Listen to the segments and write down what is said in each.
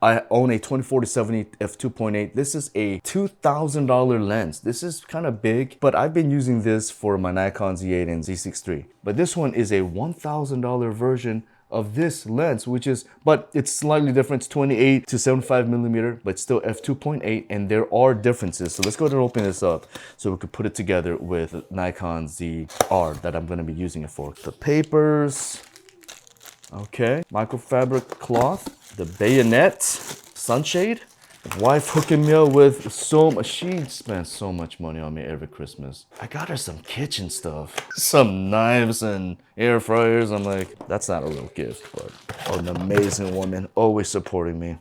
I own a 24-70 f2.8. This is a $2,000 lens. This is kind of big, but I've been using this for my Nikon Z8 and Z6 III. But this one is a $1,000 version of this lens, but it's slightly different. It's 28 to 75 millimeter, but still f2.8, and there are differences. So let's go ahead and open this up so we could put it together with the Nikon Z-R that I'm gonna be using it for. The papers, okay, microfabric cloth, the bayonet, sunshade. Wife hooking me up with so much. She spends so much money on me every Christmas. I got her some kitchen stuff, some knives and air fryers. I'm like, that's not a real gift, but an amazing woman, always supporting me.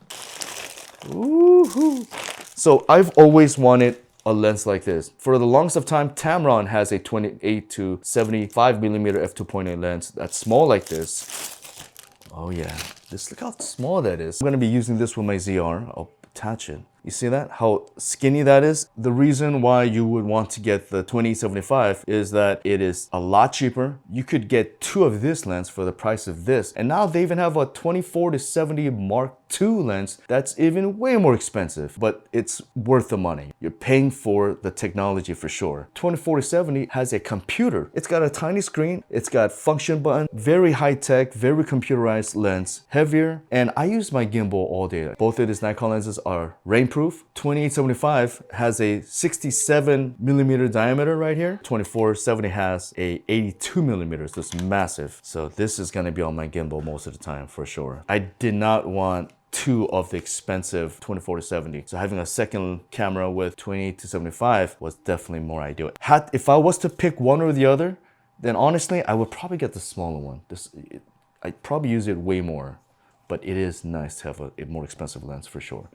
Woohoo! So I've always wanted a lens like this. For the longest of time, Tamron has a 28 to 75 millimeter f2.8 lens that's small like this. Oh yeah, just look how small that is. I'm gonna be using this with my ZR. I'll attach it. You see that? How skinny that is? The reason why you would want to get the 2075 is that it is a lot cheaper. You could get 2 of this lens for the price of this. And now they even have a 24-70 Mark II lens that's even way more expensive, but it's worth the money. You're paying for the technology for sure. 24-70 has a computer. It's got a tiny screen. It's got function button, very high tech, very computerized lens, heavier. And I use my gimbal all day. Both of these Nikon lenses are rainproof. 2875 has a 67 millimeter diameter right here. 2470 has a 82 millimeters. That's massive. So this is gonna be on my gimbal most of the time for sure. I did not want 2 of the expensive 24-70. So having a second camera with 28-75 was definitely more ideal. If I was to pick one or the other, then honestly, I would probably get the smaller one. I'd probably use it way more, but it is nice to have a more expensive lens for sure.